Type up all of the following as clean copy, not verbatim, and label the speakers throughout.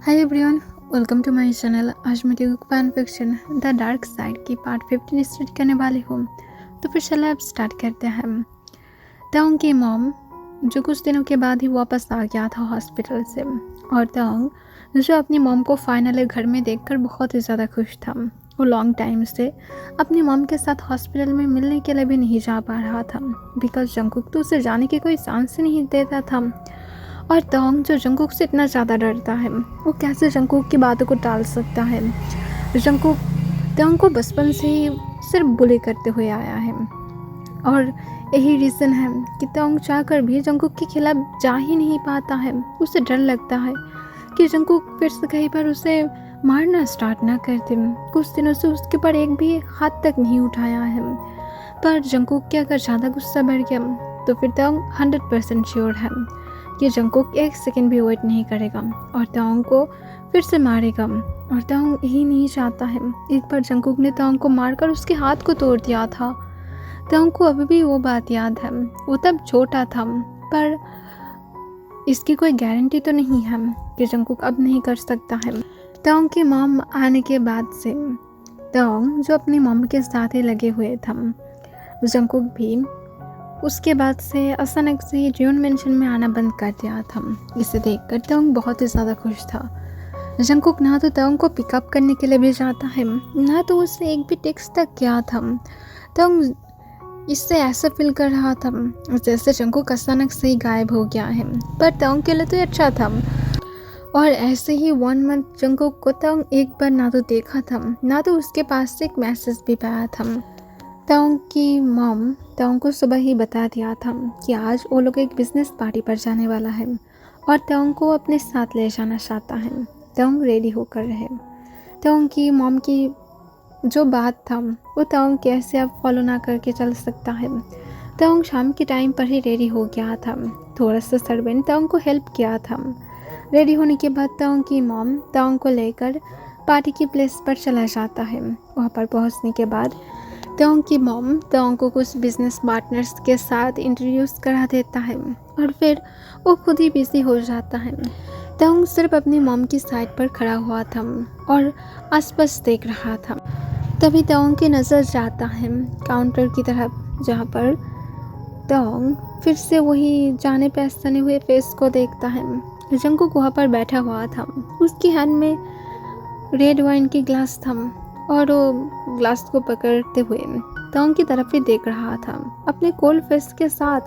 Speaker 1: Hi everyone, welcome to my channel. आज मैं fan fiction the dark side की part 15 start करने वाली हूँ। तो फिर चलिए अब स्टार्ट करते हैं। ताओंग की मॉम जो कुछ दिनों के बाद ही वापस आ गया था हॉस्पिटल से, और ताओंग जो अपनी मॉम को फाइनली घर में देखकर बहुत ही ज़्यादा खुश था। वो लॉन्ग टाइम से अपनी मॉम के साथ हॉस्पिटल में मिलने के लिए भी नहीं जा पा रहा था, बिकॉज जंगकुक तो उसे जाने की कोई चांस ही नहीं देता था। और ताओंग जो जंगकुक से इतना ज़्यादा डरता है, वो कैसे जंगकुक की बातों को टाल सकता है। जंगकुक ताओंग को बचपन से ही सिर्फ बुली करते हुए आया है, और यही रीज़न है कि ताओंग चाहकर भी जंगकुक के खिलाफ जा ही नहीं पाता है। उसे डर लगता है कि जंगकुक फिर से कहीं पर उसे मारना स्टार्ट ना कर दे। कुछ दिनों से उसके ऊपर एक भी हाथ तक नहीं उठाया है, पर जंगकुक के अगर ज़्यादा गुस्सा बढ़ गया तो फिर ताओंग 100% श्योर है कि जंगकुक एक सेकंड भी वेट नहीं करेगा और ताओंग को फिर से मारेगा। और ताओंग यही नहीं चाहता है। एक बार जंगकुक ने ताओंग को मारकर उसके हाथ को तोड़ दिया था। ताओंग को अभी भी वो बात याद है। वो तब छोटा था, पर इसकी कोई गारंटी तो नहीं है कि जंगकुक अब नहीं कर सकता है। ताओंग की मॉम आने के बाद से ताओंग जो अपनी मॉम के साथ ही लगे हुए था, जंगकुक भी उसके बाद से अचानक से ही जियोन मेंशन में आना बंद कर दिया था। इसे देखकर ताओंग बहुत ही ज़्यादा खुश था। जंगकुक ना तो ताओंग को पिकअप करने के लिए भी जाता है, ना तो उसे एक भी टेक्स्ट तक किया था। ताओंग इससे ऐसा फील कर रहा था जैसे जंगकुक अचानक से ही गायब हो गया है, पर ताओंग के लिए तो अच्छा था। और ऐसे ही 1 मंथ जंगकुक को ताओंग एक बार ना तो देखा था, ना तो उसके पास से एक मैसेज भी पाया था। ताओंग की मॉम ताओंग को सुबह ही बता दिया था कि आज वो लोग एक बिजनेस पार्टी पर जाने वाला है और ताओंग को अपने साथ ले जाना चाहता है। ताओंग रेडी होकर रहे। ताओंग की मॉम की जो बात था वो ताओंग कैसे अब फॉलो ना करके चल सकता है। ताओंग शाम के टाइम पर ही रेडी हो गया था। थोड़ा सा सर्वेंट ताओंग को हेल्प किया था। रेडी होने के बाद ताओंग की मॉम ताओंग को लेकर पार्टी की प्लेस पर चला जाता है। वहाँ पर पहुँचने के बाद ताओंग की मॉम ताओंग को कुछ बिजनेस पार्टनर्स के साथ इंट्रोड्यूस करा देता है और फिर वो खुद ही बिजी हो जाता है। ताओंग सिर्फ अपनी मॉम की साइड पर खड़ा हुआ था और आसपास देख रहा था। तभी ताओंग की नज़र जाता है काउंटर की तरफ, जहाँ पर ताओंग फिर से वही जाने पहचाने हुए फेस को देखता है। जंगकुक वहाँ पर बैठा हुआ था। उसकी हैंड में रेड वाइन की ग्लास था और वो ग्लास को पकड़ते हुए ताओंग की तरफ ही देख रहा था अपने कोल्ड फेस के साथ।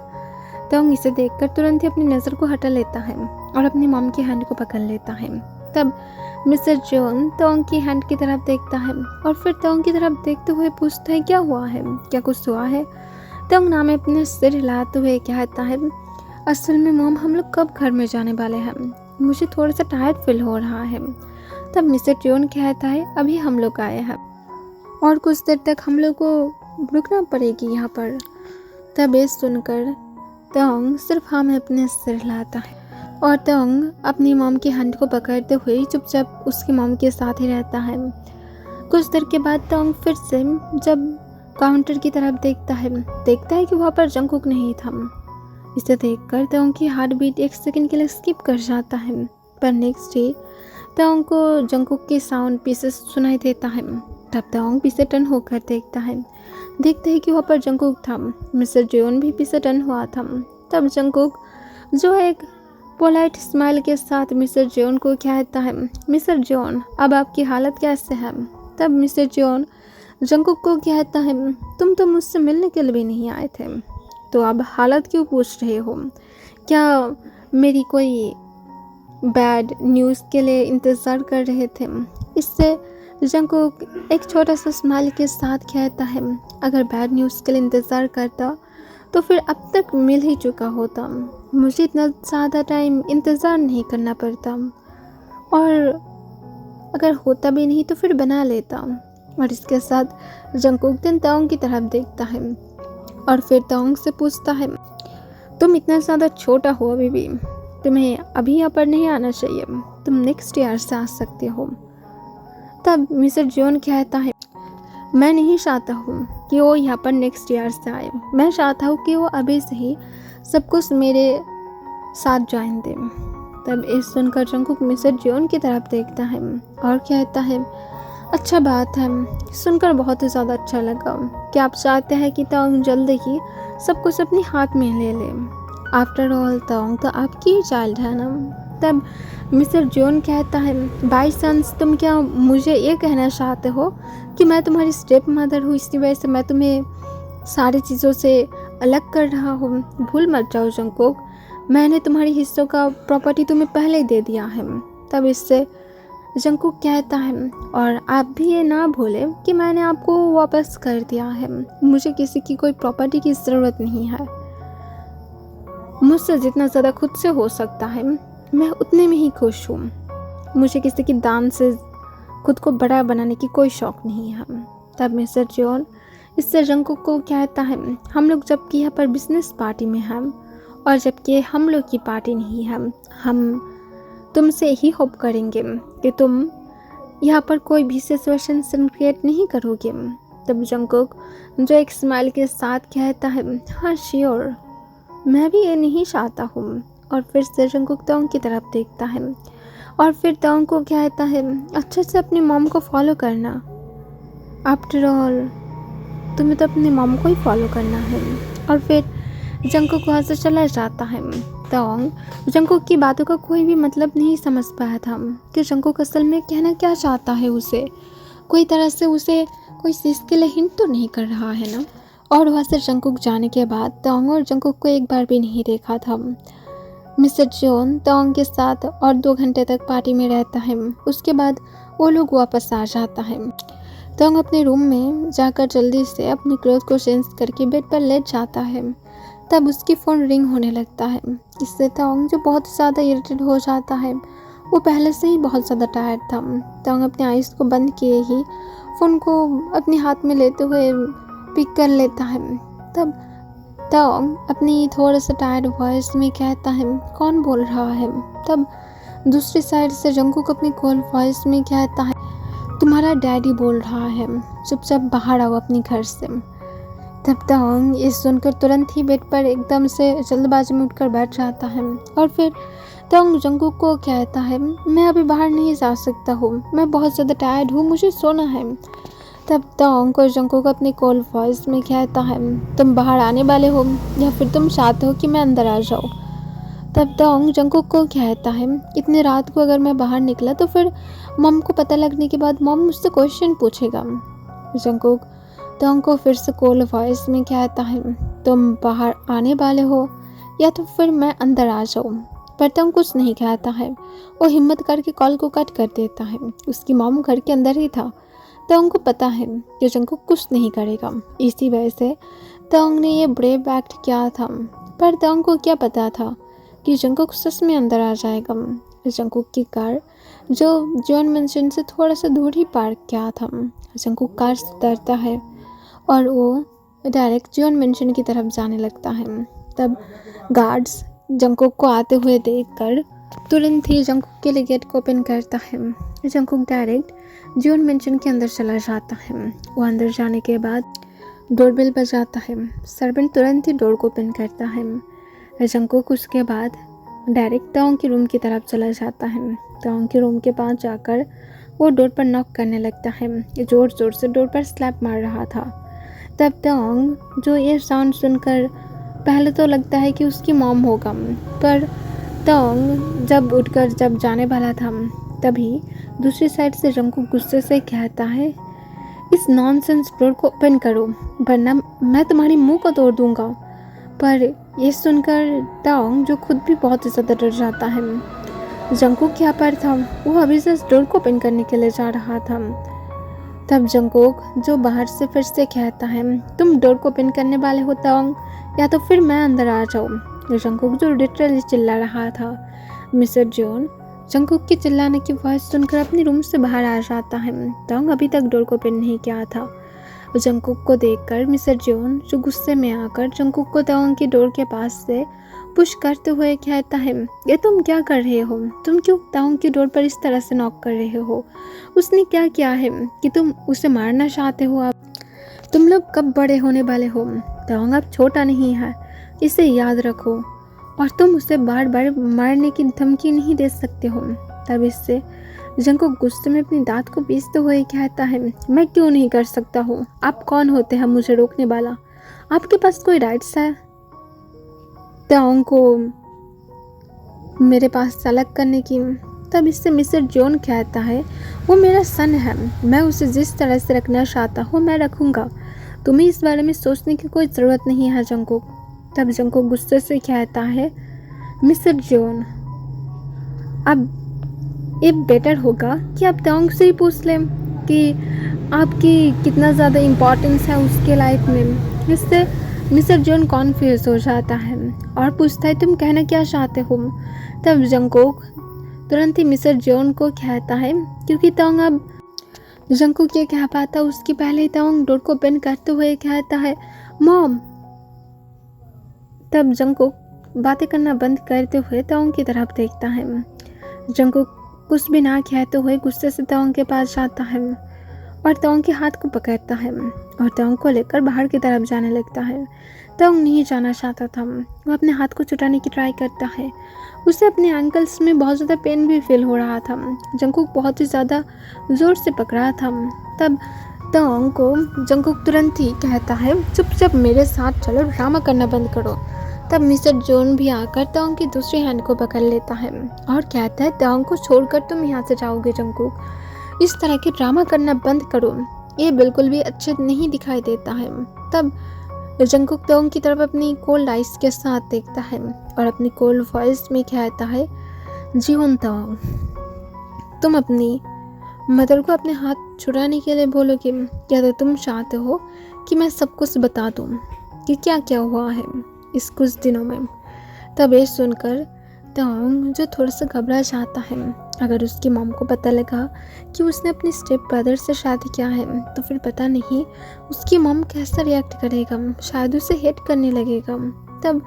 Speaker 1: ताओंग इसे देखकर तुरंत ही अपनी नज़र को हटा लेता है और अपनी मॉम की हैंड को पकड़ लेता है। तब मिस्टर जॉन ताओंग की हैंड की तरफ देखता है और फिर ताओंग की तरफ देखते हुए पूछता है, क्या हुआ है, क्या कुछ हुआ है। ताओंग नाम अपने सिर हिलाते हुए कहता है, असल में मॉम हम लोग कब घर में जाने वाले हैं, मुझे थोड़ा सा टायर्ड फील हो रहा है। तब मिस्टर ट्योन कहता है, अभी हम लोग आए हैं और कुछ देर तक हम लोग को रुकना पड़ेगी यहाँ पर। तब ये सुनकर ताओंग सिर्फ हाँ में अपने सिर हिलाता है और ताओंग अपनी मॉम की हैंड को पकड़ते हुए चुपचाप उसकी मॉम के साथ ही रहता है। कुछ देर के बाद ताओंग फिर से जब काउंटर की तरफ देखता है कि वहाँ पर जंगकुक नहीं था। इसे देखकर ताओंग की हार्ट बीट एक सेकंड के लिए स्किप कर जाता है, पर नेक्स्ट डे ताओंग को जंगकुक के साउंड पीसेस सुनाई देता है। तब ताओंग पीछे टर्न होकर देखता है कि वहाँ पर जंगकुक था। मिस्टर जॉन भी पीछे टर्न हुआ था। तब जंगकुक जो एक पोलाइट स्माइल के साथ मिस्टर जॉन को कहता है, मिस्टर जॉन अब आपकी हालत कैसे है। तब मिस्टर जॉन जंगकुक को कहता है, तुम तो मुझसे मिलने के लिए भी नहीं आए थे, तो अब हालत क्यों पूछ रहे हो, क्या मेरी कोई बैड न्यूज़ के लिए इंतज़ार कर रहे थे। इससे जंगकुक एक छोटा सा स्माइल के साथ कहता है, अगर बैड न्यूज़ के लिए इंतज़ार करता तो फिर अब तक मिल ही चुका होता, मुझे इतना ज़्यादा टाइम इंतज़ार नहीं करना पड़ता, और अगर होता भी नहीं तो फिर बना लेता। और इसके साथ जंगकुक दिन ताओंग की तरफ देखता है और फिर ताओंग से पूछता है, तुम इतना ज़्यादा छोटा हो अभी भी, तुम्हें अभी यहाँ पर नहीं आना चाहिए, तुम नेक्स्ट ईयर से आ सकते हो। तब मिस्टर जॉन कहता है, मैं नहीं चाहता हूँ कि वो यहाँ पर नेक्स्ट ईयर से आए, मैं चाहता हूँ कि वो अभी से ही सब कुछ मेरे साथ ज्वाइन दे। तब ये सुनकर जंगकुक मिस्टर जियोन की तरफ देखता है और कहता है, अच्छा बात है, सुनकर बहुत ही ज़्यादा अच्छा लगा कि आप चाहते हैं कि तांग जल्द ही सब कुछ अपने हाथ में ले ले। आफ्टर ऑल तांग तो आपकी ही चाइल्ड है ना। तब मिस्टर जियोन कहता है, बाई सन्स तुम क्या मुझे ये कहना चाहते हो कि मैं तुम्हारी स्टेप मदर हूँ, इसी वजह से मैं तुम्हें सारी चीज़ों से अलग कर रहा हूँ। भूल मत जाओ जंगकुक, मैंने तुम्हारी हिस्सों का प्रॉपर्टी तुम्हें पहले ही दे दिया है। तब इससे जंगकुक कहता है, और आप भी ये ना भूलें कि मैंने आपको वापस कर दिया है। मुझे किसी की कोई प्रॉपर्टी की ज़रूरत नहीं है। मुझसे जितना ज़्यादा खुद से हो सकता है मैं उतने में ही खुश हूँ। मुझे किसी की दान से खुद को बड़ा बनाने की कोई शौक़ नहीं है। तब मिस्टर जियोन इससे जंगकुक को कहता है, हम लोग जबकि यहाँ पर बिजनेस पार्टी में हैं और जबकि हम लोग की पार्टी नहीं है, हम तुमसे ही होप करेंगे कि तुम यहाँ पर कोई भी सिचुएशन क्रिएट नहीं करोगे। तब जंगकुक जो एक स्माइल के साथ कहता है, हाँ श्योर, मैं भी ये नहीं चाहता हूँ। और फिर से जंगकुक तांग की तरफ देखता है और फिर तांग को कहता है, अच्छे से अपनी मॉम को फॉलो करना। आफ्टर ऑल तुम्हें तो अपनी मॉम को ही फॉलो करना है। और फिर जंगकुक वहाँ से चला जाता है। तांग जंगकुक की बातों का कोई भी मतलब नहीं समझ पाया था कि जंगकुक असल में कहना क्या चाहता है। उसे कोई तरह से उसे कोई चीज़ के लिए हिंट तो नहीं कर रहा है ना। और वहाँ से जंगकुक जाने के बाद तांग और जंगकुक को एक बार भी नहीं देखा था। मिस्टर जियोन तांग के साथ और 2 घंटे तक पार्टी में रहता है। उसके बाद वो लोग वापस आ जाता है। तांग अपने रूम में जाकर जल्दी से अपनी क्लोथ को चेंज करके बेड पर लेट जाता है। तब उसकी फ़ोन रिंग होने लगता है। इससे तांग जो बहुत ज़्यादा इरिटेट हो जाता है, वो पहले से ही बहुत ज़्यादा टायर्ड था। तांग अपने आइज़ को बंद किए ही फ़ोन को अपने हाथ में लेते हुए पिक कर लेता है। तब तांग अपनी थोड़ा सा टायर्ड वॉइस में कहता है, कौन बोल रहा है। तब दूसरी साइड से जंगकुक अपनी कोल्ड वॉइस में कहता है, तुम्हारा डैडी बोल रहा है, चुपचाप बाहर आओ अपने घर से। तब तांग ये सुनकर तुरंत ही बेड पर एकदम से जल्दबाजी में उठकर बैठ जाता है। और फिर तांग जंगकुक को कहता है, मैं अभी बाहर नहीं जा सकता हूँ, मैं बहुत ज़्यादा टायर्ड हूँ, मुझे सोना है। तब तांग को जंगकुक अपनी कोल्ड वॉइस में कहता है, तुम बाहर आने वाले हो या फिर तुम चाहते हो कि मैं अंदर आ जाऊँ। तब तांग जंगकुक को कहता है, इतनी रात को अगर मैं बाहर निकला तो फिर मॉम को पता लगने के बाद मॉम मुझसे क्वेश्चन पूछेगा। जंगकुक तांग को फिर से कोल्ड वॉइस में कहता है, तुम बाहर आने वाले हो या तो फिर मैं अंदर आ जाऊँ। पर तांग कुछ नहीं कहता है। वो हिम्मत करके कॉल को कट कर देता है। उसकी मॉम घर के अंदर ही था। तांग को पता है कि जंगकुक कुछ नहीं करेगा, इसी वजह से तांग ने ये ब्रेव एक्ट किया था। पर तांग को क्या पता था कि जंगकुक सच में अंदर आ जाएगा। जंगकुक की कार जो जॉन मेंशन से थोड़ा सा दूर ही पार्क किया था। जंगकुक कार से उतरता है और वो डायरेक्ट जॉन मेंशन की तरफ जाने लगता है। तब गार्ड्स जंगकुक को आते हुए देखकर तुरंत ही जंगकुक के लिए गेट को ओपन करता है। जंगकुक डायरेक्ट जॉन मेंशन के अंदर चला जाता है। वो अंदर जाने के बाद डोरबेल बजाता है। सर्वेंट तुरंत ही डोर को ओपन करता है। जंगकुक उसके बाद डायरेक्ट तांग के रूम की तरफ चला जाता है। तांग के रूम के पास जाकर वो डोर पर नॉक करने लगता है। ज़ोर ज़ोर से डोर पर स्लैप मार रहा था। तब तांग जो ये साउंड सुनकर पहले तो लगता है कि उसकी मॉम होगा, पर तांग जब उठकर जब जाने वाला था तभी दूसरी साइड से जंगकुक गुस्से से कहता है, इस नॉनसेंस डोर को ओपन करो वरना मैं तुम्हारी मुंह को तोड़ दूंगा। पर ये सुनकर तांग जो खुद भी बहुत ज़्यादा डर जाता है। जंगकुक क्या पर था, वो अभी से डोर को ओपन करने के लिए जा रहा था। तब जंगकुक जो बाहर से फिर से कहता है, तुम डोर को ओपन करने वाले हो तांग या तो फिर मैं अंदर आ जाऊँ। जंगकुक जो लिटरली चिल्ला रहा था। मिस्टर जियोन जंगकुक की चिल्लाने की आवाज़ सुनकर अपने रूम से बाहर आ जाता है। तांग अभी तक डोर को ओपन नहीं किया था। जंगकुक को देखकर मिस्टर जियोन जो गुस्से में आकर जंगकुक को तांग की डोर के पास से पुश करते हुए कहता है, ये तुम क्या कर रहे हो, तुम क्यों तांग की डोर पर इस तरह से नॉक कर रहे हो। उसने क्या किया है कि तुम उसे मारना चाहते हो। आप तुम लोग कब बड़े होने वाले हो। तांग अब छोटा नहीं है, इसे याद रखो। और तुम उसे बार बार मारने की धमकी नहीं दे सकते हो। तब इससे जंकुक गुस्से में अपनी दांत को पीसते हुए कहता है, मैं क्यों नहीं कर सकता हूँ? आप कौन होते हैं मुझे रोकने वाला? आपके पास कोई राइट्स है ताओंग को मेरे पास अलग करने की? तब इससे मिस्टर जॉन कहता है, वो मेरा सन है, मैं उसे जिस तरह से रखना चाहता हूँ मैं रखूँगा। तुम्हें इस बारे में सोचने की कोई ज़रूरत नहीं है जंकुक। तब जंकुक गुस्से से कहता है, मिस्टर जॉन, अब ये बेटर होगा कि आप ताओंग से ही पूछ लें कि आपकी कितना ज़्यादा इम्पोर्टेंस है उसके लाइफ में। इससे मिस्टर जॉन कॉन्फ्यूज हो जाता है और पूछता है, तुम कहना क्या चाहते हो? तब जंकुक तुरंत ही मिस्टर जॉन को कहता है, क्योंकि ताओंग अब जंकुक ये कह पाता उसके पहले ही ताओंग डोर को बंद करते हुए कहता है, मॉम। तब जंकुक बातें करना बंद करते हुए ताओंग की तरफ देखता है। जंकुक कुछ भी ना कहते हुए गुस्से से ताओंग के पास जाता है और ताओंग के हाथ को पकड़ता है और ताओंग को लेकर बाहर की तरफ जाने लगता है। ताओंग नहीं जाना चाहता था, वो अपने हाथ को छुटाने की ट्राई करता है। उसे अपने एंकल्स में बहुत ज़्यादा पेन भी फील हो रहा था। जंकुक बहुत ही ज़्यादा ज़ोर से पकड़ा था। तब ताओंग को जंकुक तुरंत ही कहता है, चुपचाप मेरे साथ चलो, ड्रामा करना बंद करो। तब मिस्टर जॉन भी आकर ताओंग की दूसरी हैंड को पकड़ लेता है और कहता है, ताओंग को छोड़कर तुम यहाँ से जाओगे जंकुक, इस तरह के ड्रामा करना बंद करो, ये बिल्कुल भी अच्छे नहीं दिखाई देता है। तब जंकुक ताओंग की तरफ अपनी कोल्ड आइस के साथ देखता है और अपनी कोल्ड वॉइस में कहता है, जीवन ताओंग, तुम अपनी मदर को अपने हाथ छुड़ाने के लिए बोलोगे, या तो तुम चाहते हो कि मैं सब कुछ बता दूँ कि क्या क्या हुआ है इस कुछ दिनों में? तब ये सुनकर ताओंग जो थोड़ा सा घबरा जाता है, अगर उसकी मॉम को पता लगा कि उसने अपने स्टेप ब्रदर से शादी किया है तो फिर पता नहीं उसकी मॉम कैसा रिएक्ट करेगा, शायद उसे हेट करने लगेगा। तब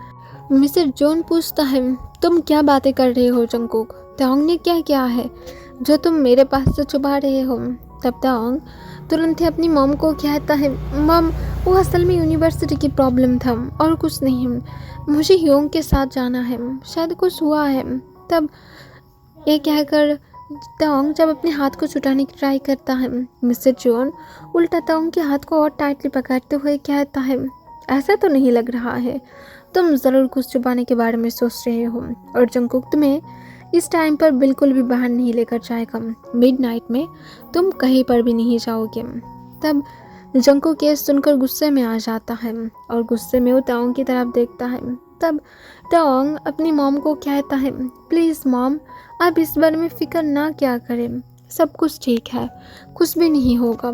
Speaker 1: मिस्टर जॉन पूछता है, तुम क्या बातें कर रहे हो जंकुक? ताओंग ने क्या किया है जो तुम मेरे पास से छुपा रहे हो? तब ताओंग तुरंत ही अपनी मॉम को कहता है, मॉम, वो असल में यूनिवर्सिटी की प्रॉब्लम था और कुछ नहीं, मुझे ह्योंग के साथ जाना है, शायद कुछ हुआ है। तब ये कहकर ताओंग जब अपने हाथ को छुटाने की ट्राई करता है, मिस्टर जॉन उल्टा ताओंग के हाथ को और टाइटली पकड़ते हुए कहता है, ऐसा तो नहीं लग रहा है, तुम ज़रूर कुछ छुपाने के बारे में सोच रहे हो और जंकुक तुम्हें इस टाइम पर बिल्कुल भी बाहर नहीं लेकर जाएगा, मिडनाइट में तुम कहीं पर भी नहीं जाओगे। तब जंकुक ये सुनकर गुस्से में आ जाता है और गुस्से में वो ताओंग की तरफ देखता है। तब ताओंग अपनी मॉम को कहता है, प्लीज़ मॉम, आप इस बारे में फ़िक्र ना क्या करें, सब कुछ ठीक है, कुछ भी नहीं होगा।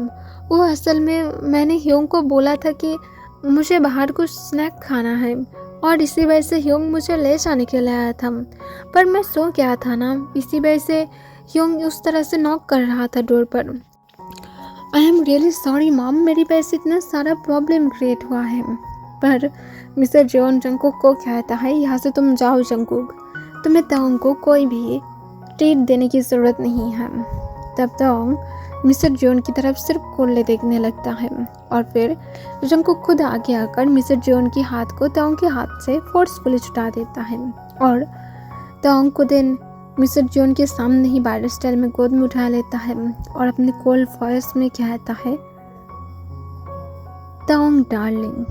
Speaker 1: वो असल में मैंने ह्योंग को बोला था कि मुझे बाहर कुछ स्नैक खाना है और इसी वजह से ह्योंग मुझे ले जाने के लिए आया था, पर मैं सो गया था ना, इसी वजह से ह्योंग उस तरह से नॉक कर रहा था डोर पर। I am really sorry mom, मेरी वजह से इतना सारा प्रॉब्लम क्रिएट हुआ है। पर मिस्टर जॉन जंकुक को कहता है, यहाँ से तुम जाओ जंकुक, तुम्हें ताओंग को कोई भी ट्रीट देने की ज़रूरत नहीं है। तब ताओंग मिस्टर जॉन की तरफ सिर्फ कोल्ले देखने लगता है और फिर जंकुक खुद आगे आकर मिस्टर जॉन के हाथ को ताओंग के हाथ से फोर्सफुली छुटा देता है और ताओंग को दिन मिस्टर जॉन के सामने ही बायर स्टाइल में गोद में उठा लेता है और अपने कोल्ड वॉइस में कहता है, ताओंग डार्लिंग,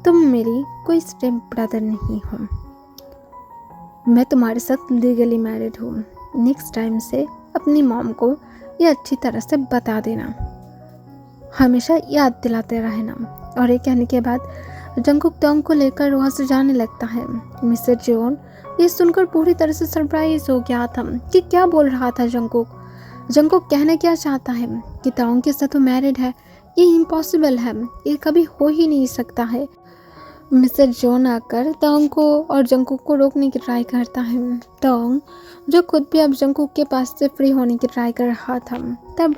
Speaker 1: तुम मेरी कोई स्टेप ब्रदर नहीं हो, मैं तुम्हारे साथ लीगली मैरिड हूँ। नेक्स्ट टाइम से अपनी मॉम को ये अच्छी तरह से बता देना, हमेशा याद दिलाते रहना। और ये कहने के बाद जंकुक ताओंग को लेकर वहाँ से जाने लगता है। मिस्टर जॉन ये सुनकर पूरी तरह से सरप्राइज हो गया था कि क्या बोल रहा था जंकुक। जंकुक कहना क्या चाहता है कि ताओंग के साथ वो मैरिड है, ये इम्पॉसिबल है, ये कभी हो ही नहीं सकता है। मिस्टर जॉन आकर ताओंग को और जंकुक को रोकने की ट्राई करता है। ताओंग जो खुद भी अब जंकुक के पास से फ्री होने की ट्राई कर रहा था। तब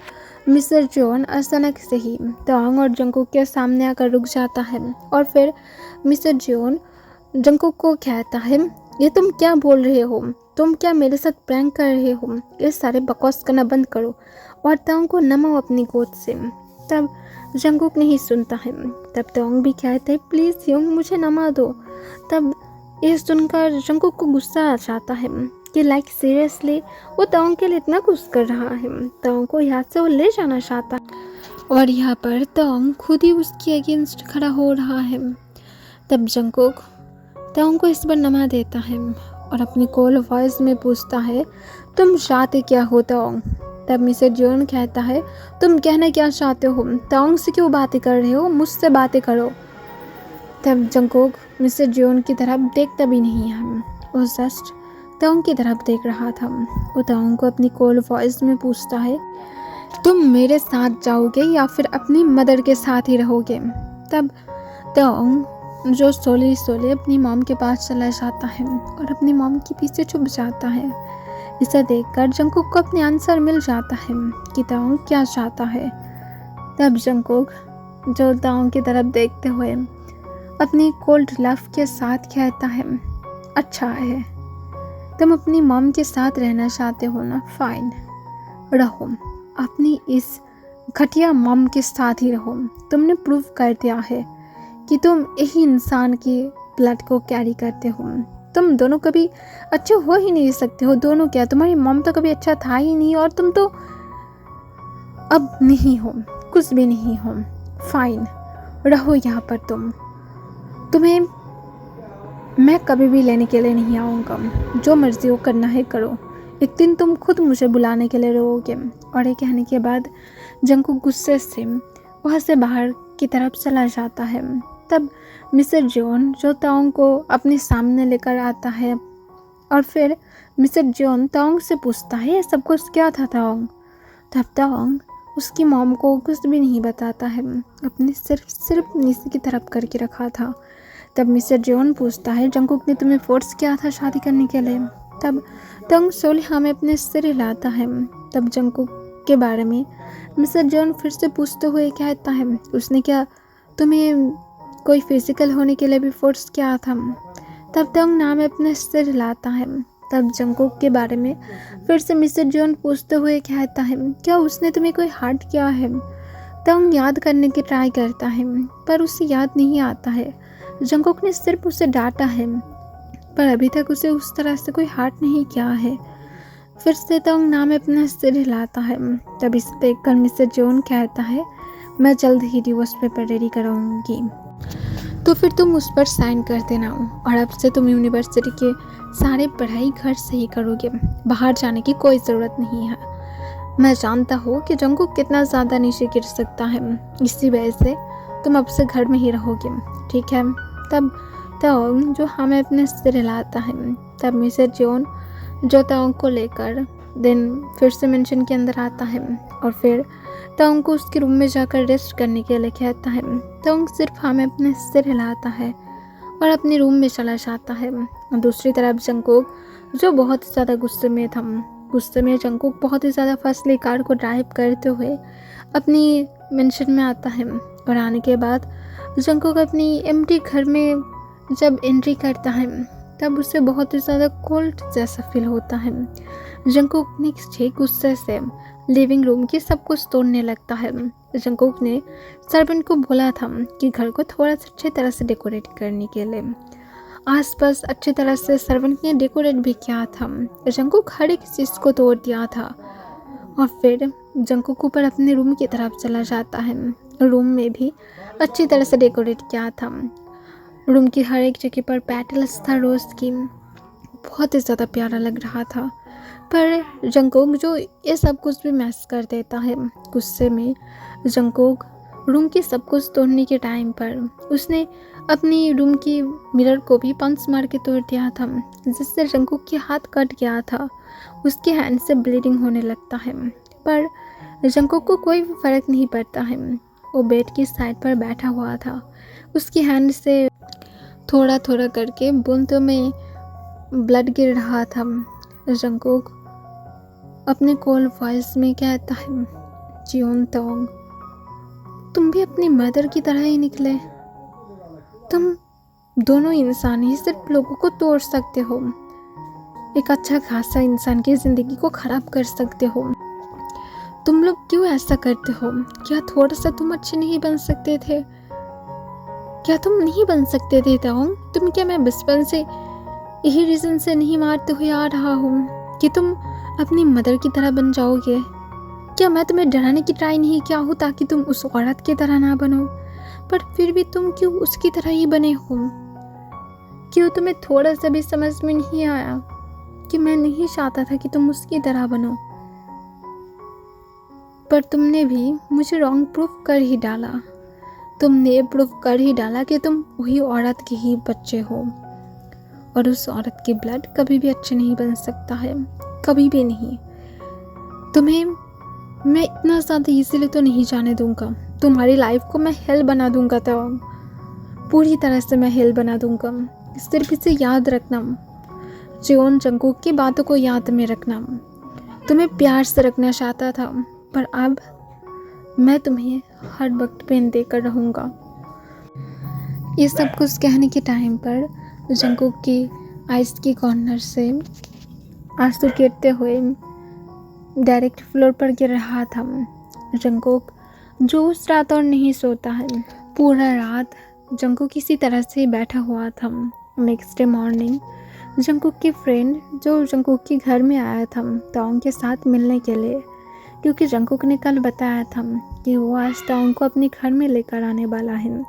Speaker 1: मिस्टर जॉन अचानक से ही ताओंग और जंकुक के सामने आकर रुक जाता है और फिर मिस्टर जॉन जंकुक को कहता है, ये तुम क्या बोल रहे हो, तुम क्या मेरे साथ प्रैंक कर रहे हो, ये सारे बकवास करना बंद करो और ताओंग को नमाओ अपनी गोद से। तब जंकुक नहीं सुनता है। तब ताओंग भी कहते हैं, प्लीज़ ह्योंग मुझे नमा दो। तब ये सुनकर जंकुक को गुस्सा आ जाता है कि लाइक सीरियसली वो ताओंग के लिए इतना कुछ कर रहा है। ताओंग को यहाँ से वो ले जाना चाहता है और यहाँ पर ताओंग खुद ही उसके अगेंस्ट खड़ा हो रहा है। तब जंकुक ताओंग को इस बार नमा देता है और अपनी कोल वॉइस में पूछता है, तुम चाहते क्या हो ताओंग? तब मिस्टर जियोन कहता है, तुम कहना क्या चाहते हो? ताओंग से क्यों बातें कर रहे हो? मुझसे बातें करो। तब जंकुक मिस्टर जियोन की तरफ देखता भी नहीं है, वो जस्ट ताओंग की तरफ देख रहा था। वो ताओंग को अपनी कोल वॉइस में पूछता है, तुम मेरे साथ जाओगे या फिर अपनी मदर के साथ ही रहोगे? तब ताओंग जो सोले अपनी मॉम के पास चला जाता है और अपनी मॉम के पीछे छुप जाता है। इसे देखकर जंकुक को अपने आंसर मिल जाता है कि ताओंग क्या चाहता है। तब जंकुक जो ताओंग की तरफ देखते हुए अपनी कोल्ड लव के साथ कहता है, अच्छा है, तुम अपनी मॉम के साथ रहना चाहते हो ना, फाइन, रहो, अपनी इस घटिया मॉम के साथ ही रहो। तुमने प्रूव कर दिया है कि तुम यही इंसान की ब्लड को कैरी करते हो। तुम दोनों कभी अच्छे हो ही नहीं सकते हो। दोनों क्या, तुम्हारी मॉम तो कभी अच्छा था ही नहीं और तुम तो अब नहीं हो, कुछ भी नहीं हो, फाइन, रहो यहाँ पर। तुम्हें मैं कभी भी लेने के लिए नहीं आऊँगा। जो मर्जी हो करना है करो। एक दिन तुम खुद मुझे बुलाने के लिए रहोगे। और ये कहने के बाद जंकुक गुस्से से वहाँ से बाहर की तरफ चला जाता है। तब मिस्टर जियोन जो ताओंग को अपने सामने लेकर आता है और फिर मिस्टर जियोन ताओंग से पूछता है, ये सब कुछ क्या था ताओंग? तब ताओंग उसकी मॉम को कुछ भी नहीं बताता है, अपने सिर्फ नीचे की तरफ करके रखा था। तब मिस्टर जियोन पूछता है, जंकुक ने तुम्हें फोर्स किया था शादी करने के लिए? तब ताओंग सोलिहा में अपने सिर हिलाता है। तब जंकुक के बारे में मिस्टर जियोन फिर से पूछते हुए कहता है, उसने क्या तुम्हें कोई फिजिकल होने के लिए भी फोर्स किया था? तब ताओंग नाम अपने सिर हिलाता है। तब जंकुक के बारे में फिर से मिस्टर जियोन पूछते हुए कहता है, क्या उसने तुम्हें कोई हर्ट किया है? ताओंग याद करने की ट्राई करता है पर उसे याद नहीं आता है। जंकुक ने सिर्फ उसे डांटा है पर अभी तक उसे उस तरह से कोई हर्ट नहीं किया है। फिर से ताओंग नाम अपना सिर हिलाता है। तब इस पे कर मिस्टर जियोन कहता है, मैं जल्द ही डिवोर्स पेपर रेडी कराऊंगी, तो फिर तुम उस पर साइन कर देना और अब से तुम यूनिवर्सिटी के सारे पढ़ाई घर से ही करोगे, बाहर जाने की कोई ज़रूरत नहीं है। मैं जानता हूँ कि जंकुक कितना ज़्यादा नीचे गिर सकता है, इसी वजह से तुम अब से घर में ही रहोगे, ठीक है? तब ताओंग जो हमें अपने सिर हिलाता है। तब मिस्टर जियोन जो ताओंग को लेकर दिन फिर से मेंशन के अंदर आता है और फिर ताओंग को उसके रूम में जाकर रेस्ट करने के लिए कहता है। ताओंग सिर्फ हमें अपने सिर हिलाता है और अपने रूम में चला जाता है। दूसरी तरफ जंकुक जो बहुत ही ज़्यादा गुस्से में था, गुस्से में जंकुक बहुत ही ज़्यादा फसली कार को ड्राइव करते हुए अपनी मेंशन में आता है और आने के बाद जंकुक अपनी एम्प्टी घर में जब एंट्री करता है तब उसे बहुत ही ज़्यादा कोल्ड जैसा फील होता है। जंकुक नेक्स्ट गुस्से से लिविंग रूम की सब कुछ तोड़ने लगता है। जंकुक ने सर्वेंट को बोला था कि घर को थोड़ा सा अच्छी तरह से डेकोरेट करने के लिए। आसपास अच्छी तरह से सर्वेंट ने डेकोरेट भी किया था। जंकुक हर एक चीज़ को तोड़ दिया था और फिर जंकुक ऊपर अपने रूम की तरफ चला जाता है। रूम में भी अच्छी तरह से डेकोरेट किया था। रूम की हर एक जगह पर पेटल्स था रोज़ की, बहुत ही ज़्यादा प्यारा लग रहा था। पर जंकुक जो ये सब कुछ भी मैस कर देता है। गुस्से में जंकुक रूम की सब कुछ तोड़ने के टाइम पर उसने अपनी रूम की मिरर को भी पंच मार के तोड़ दिया था, जिससे जंकुक के हाथ कट गया था। उसके हैंड से ब्लीडिंग होने लगता है पर जंकुक को कोई भी फर्क नहीं पड़ता है। वो बेड की साइड पर बैठा हुआ था। उसकी हैंड से थोड़ा थोड़ा करके बूंदों में ब्लड गिर रहा था। जंकुक अपने कोल वॉइस में कहता है, जियोन ताओंग, तुम भी अपनी मदर की तरह ही निकले। तुम दोनों इंसान ही सिर्फ लोगों को तोड़ सकते हो, एक अच्छा खासा इंसान की ज़िंदगी को ख़राब कर सकते हो। तुम लोग क्यों ऐसा करते हो? क्या थोड़ा सा तुम अच्छे नहीं बन सकते थे? क्या तुम नहीं बन सकते थे ताओंग? तुम क्या मैं बचपन से यही रीज़न से नहीं मारते हुए आ रहा हूँ कि तुम अपनी मदर की तरह बन जाओगे। क्या मैं तुम्हें डराने की ट्राई नहीं किया हूँ ताकि तुम उस औरत की तरह ना बनो? पर फिर भी तुम क्यों उसकी तरह ही बने हो? क्यों तुम्हें थोड़ा सा भी समझ में नहीं आया कि मैं नहीं चाहता था कि तुम उसकी तरह बनो? पर तुमने भी मुझे रॉन्ग प्रूफ कर ही डाला। तुमने प्रूफ कर ही डाला कि तुम वही औरत के ही बच्चे हो, और उस औरत की ब्लड कभी भी अच्छे नहीं बन सकता है, कभी भी नहीं। तुम्हें मैं इतना ज़्यादा इजीली तो नहीं जाने दूंगा। तुम्हारी लाइफ को मैं हेल बना दूंगा, तो पूरी तरह से मैं हेल बना दूंगा। सिर्फ इसे याद रखना, जियोन जंगकुक की बातों को याद में रखना। तुम्हें प्यार से रखना चाहता था, पर अब मैं तुम्हें हर वक्त पेन देकर रहूँगा। ये सब कुछ कहने के टाइम पर जंगकुक की आइस की कॉर्नर से आंसू गिरते हुए डायरेक्ट फ्लोर पर गिर रहा था। जंगकुक जो उस रात और नहीं सोता है, पूरा रात जंगकुक किसी तरह से बैठा हुआ था। नेक्स्ट डे मॉर्निंग जंगकुक की फ्रेंड जो जंगकुक के घर में आया था ताओंग के साथ मिलने के लिए, क्योंकि जंगकुक ने कल बताया था कि वो आज ताओंग को अपने घर में लेकर आने वाला है।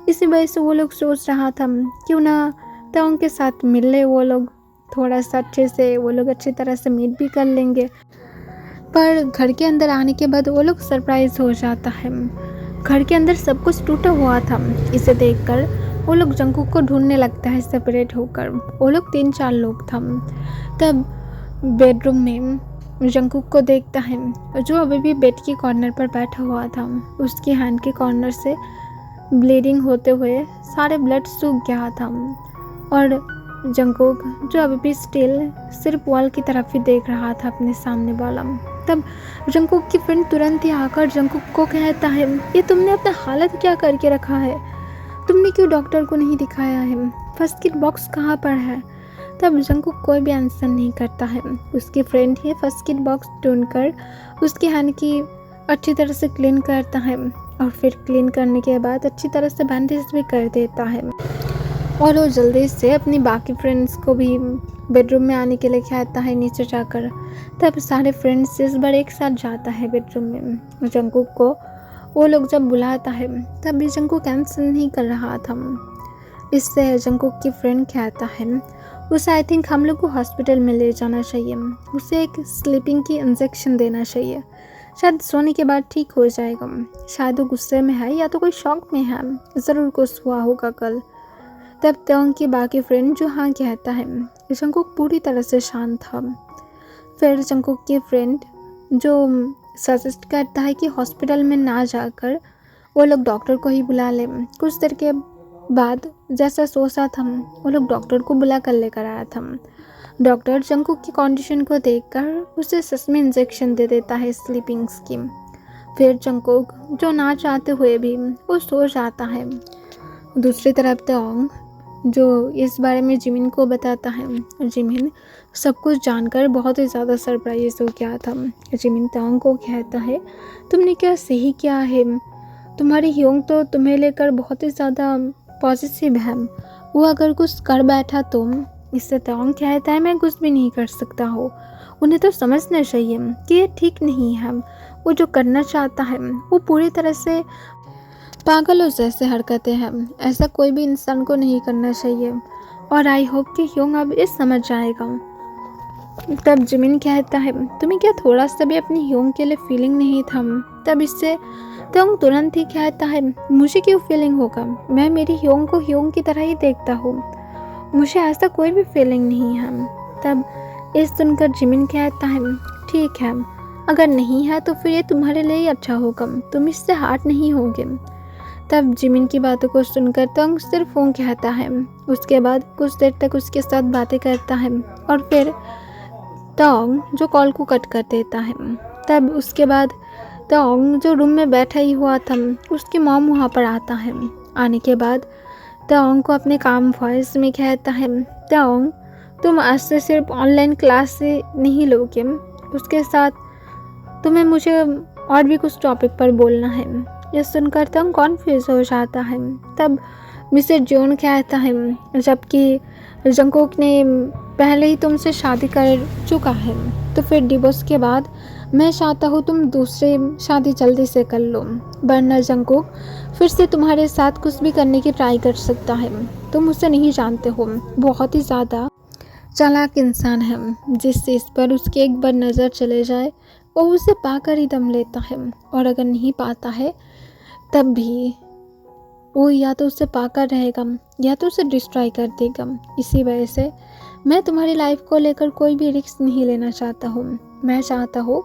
Speaker 1: इसी वजह से वो लोग सोच रहा था क्यों ना ताओंग के साथ मिल ले वो लोग, थोड़ा सा अच्छे से वो लोग अच्छी तरह से मीट भी कर लेंगे। पर घर के अंदर आने के बाद वो लोग सरप्राइज हो जाता है। घर के अंदर सब कुछ टूटा हुआ था। इसे देखकर वो लोग जंगकुक को ढूंढने लगता है सेपरेट होकर। वो लोग 3-4 लोग था। तब बेडरूम में जंगकुक को देखता है जो अभी भी बेड की कॉर्नर पर बैठा हुआ था। उसकी हैंड के कॉर्नर से ब्लीडिंग होते हुए सारे ब्लड सूख गया था, और जंगकुक जो अभी भी स्टिल सिर्फ वॉल की तरफ ही देख रहा था अपने सामने वाला। तब जंगकुक की फ्रेंड तुरंत ही आकर जंगकुक को कहता है, ये तुमने अपना हालत क्या करके रखा है? तुमने क्यों डॉक्टर को नहीं दिखाया है? फर्स्ट एड बॉक्स कहाँ पर है? तब जंगकुक कोई भी आंसर नहीं करता है। उसकी फ्रेंड ही फर्स्ट एड बॉक्स ढूंढकर उसकी हैंड की अच्छी तरह से क्लीन करता है, और फिर क्लीन करने के बाद अच्छी तरह से बैंडेज भी कर देता है। और वो जल्दी से अपनी बाकी फ्रेंड्स को भी बेडरूम में आने के लिए कहता है नीचे जाकर। तब सारे फ्रेंड्स इस बार एक साथ जाता है बेडरूम में। जंगकुक को वो लोग जब बुलाता है तब भी जंगकुक आंसर नहीं कर रहा था। इससे जंगकुक की फ्रेंड कहता है उसे आई थिंक हम लोग को हॉस्पिटल में ले जाना चाहिए, उसे एक स्लीपिंग की इंजेक्शन देना चाहिए, शायद सोने के बाद ठीक हो जाएगा। शायद वो गुस्से में है या तो कोई शॉक में है, ज़रूर कुछ हुआ होगा कल। तब ताओंग की बाकी फ्रेंड जो हाँ कहता है। जंगकुक पूरी तरह से शांत था। फिर जंगकुक की फ्रेंड जो सजेस्ट करता है कि हॉस्पिटल में ना जाकर वो लोग डॉक्टर को ही बुला ले। कुछ देर के बाद जैसा सोचा था वो लोग डॉक्टर को बुला कर लेकर आया था। डॉक्टर जंगकुक की कंडीशन को देखकर उसे सच में इंजेक्शन दे देता है स्लीपिंग की। फिर जंगकुक जो ना चाहते हुए भी वो सो जाता है। दूसरी तरफ ताओंग जो इस बारे में जिमिन को बताता है। जिमिन सब कुछ जानकर बहुत ही ज़्यादा सरप्राइज हो गया था। जिमिन ताओंग को कहता है तुमने क्या सही किया है, तुम्हारी ह्योंग तो तुम्हें लेकर बहुत ही ज़्यादा पॉजिटिव है, वो अगर कुछ कर बैठा तो। इससे ताओंग कहता है मैं कुछ भी नहीं कर सकता हूँ, उन्हें तो समझना चाहिए कि ये ठीक नहीं है। वो जो करना चाहता है वो पूरी तरह से पागलों जैसे हरकतें हैं, ऐसा कोई भी इंसान को नहीं करना चाहिए, और आई होप कि ह्योंग अब ये समझ जाएगा। तब जिमिन कहता है तुम्हें क्या थोड़ा सा भी अपनी ह्योंग के लिए फीलिंग नहीं था? तब इससे ताओंग तुरंत ही कहता है मुझे क्यों फीलिंग होगा, मैं मेरी ह्योंग को ह्योंग की तरह ही देखता हूँ, मुझे ऐसा कोई भी फीलिंग नहीं है। तब इस सुनकर जिमिन कहता है ठीक है, अगर नहीं है तो फिर ये तुम्हारे लिए ही अच्छा होगा, तुम इससे हार्ट नहीं होगे। तब जिमिन की बातों को सुनकर ताओंग सिर्फ फ़ोन कहता है। उसके बाद कुछ देर तक उसके साथ बातें करता है, और फिर ताओंग जो कॉल को कट कर देता है। तब उसके बाद ताओंग जो रूम में बैठा ही हुआ था उसकी मॉम वहाँ पर आता है। आने के बाद ताओंग को अपने काम वॉइस में कहता है ताओंग तुम आज से सिर्फ ऑनलाइन क्लास से नहीं लोगे, उसके साथ तुम्हें मुझे और भी कुछ टॉपिक पर बोलना है। यह सुनकर ताओंग कॉन्फ्यूज हो जाता है। तब मिस्टर जोन कहता है जबकि जंगकुक ने पहले ही तुमसे शादी कर चुका है, तो फिर डिवोर्स के बाद मैं चाहता हूँ तुम दूसरे शादी जल्दी से कर लो, वरना जंगकुक फिर से तुम्हारे साथ कुछ भी करने की ट्राई कर सकता है। तुम उसे नहीं जानते हो, बहुत ही ज़्यादा चालाक इंसान है। जिस चीज़ पर उसकी एक बार नज़र चले जाए वो उसे पाकर ही दम लेता है, और अगर नहीं पाता है तब भी वो या तो उसे पाकर रहेगा या तो उसे डिस्ट्रॉय कर देगा। इसी वजह से मैं तुम्हारी लाइफ को लेकर कोई भी रिस्क नहीं लेना चाहता हूँ। मैं चाहता हूँ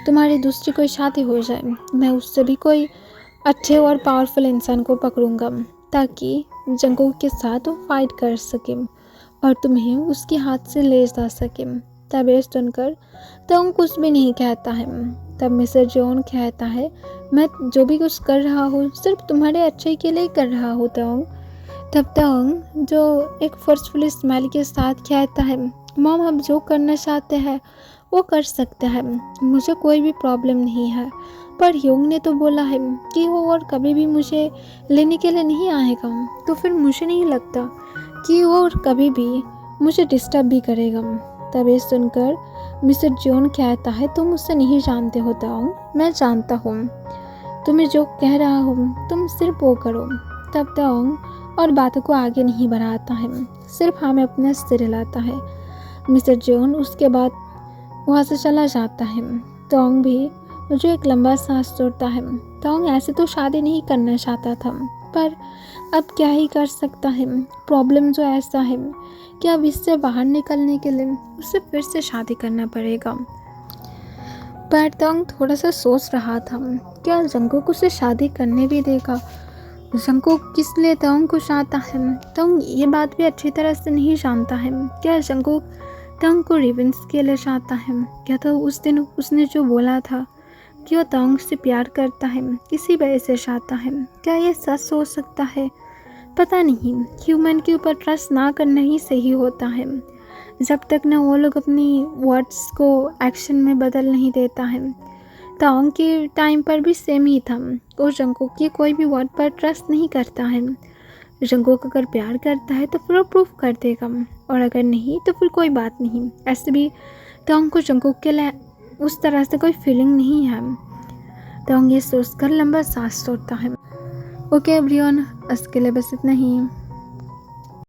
Speaker 1: तुम्हारी दूसरी कोई शादी हो जाए, मैं उससे भी कोई अच्छे और पावरफुल इंसान को पकड़ूंगा ताकि जंगकुक के साथ वो फाइट कर सके और तुम्हें उसके हाथ से ले जा सके। तब ये सुनकर तोंग कुछ भी नहीं कहता है। तब मिस्टर जॉन कहता है, मैं जो भी कुछ कर रहा हूँ सिर्फ तुम्हारे अच्छे के लिए कर रहा हूँ तोंग। तब तोंग जो एक फोर्सफुल स्माइल के साथ कहता है, मॉम हम जो करना चाहते हैं वो कर सकते हैं, मुझे कोई भी प्रॉब्लम नहीं है। पर योंग ने तो बोला है कि वो और कभी भी मुझे लेने के लिए नहीं आएगा, तो फिर मुझे नहीं लगता कि वो और कभी भी मुझे डिस्टर्ब भी करेगा। तब ये सुनकर मिस्टर जॉन कहता है, तुम मुझसे नहीं जानते हो तोंग, मैं जानता हूँ। तुम्हें जो कह रहा हूँ तुम सिर्फ वो करो। तब तोंग और बातों को आगे नहीं बढ़ाता है, सिर्फ हमें अपने सिर हिलाता है। मिस्टर जॉन उसके बाद वहाँ से चला जाता है। तोंग भी जो एक लंबा सांस छोड़ता है। तोंग ऐसे तो शादी नहीं करना चाहता था, पर अब क्या ही कर सकता है। प्रॉब्लम जो ऐसा है कि अब इससे बाहर निकलने के लिए उसे फिर से शादी करना पड़ेगा। पर तोंग थोड़ा सा सोच रहा था, क्या जंगकुक उसे शादी करने भी देगा? जंगकुक किस लिए तोंग को चाहता है, तोंग ये बात भी अच्छी तरह से नहीं जानता है। क्या जंगकुक तोंग को रिवेंज के लिए चाहता है? क्या तो उस दिन उसने जो बोला था कि वो तोंग से प्यार करता है इसी वजह से चाहता है? क्या ये सच हो सकता है? पता नहीं। ह्यूमन के ऊपर ट्रस्ट ना करना ही सही होता है, जब तक ना वो लोग अपनी वर्ड्स को एक्शन में बदल नहीं देता है। तोंग के टाइम पर भी सेम ही था। वो जंगकुक की कोई भी वर्ड पर ट्रस्ट नहीं करता है। जंगकुक अगर प्यार करता है तो फिर वो प्रूफ कर देगा, और अगर नहीं तो फिर कोई बात नहीं। ऐसे भी तोंग को जंगकुक के लिए उस तरह से कोई फीलिंग नहीं है। तोंग ये सोचकर लंबा सांस छोड़ता है। ओके एवरीवन, आज के लिए बस इतना ही।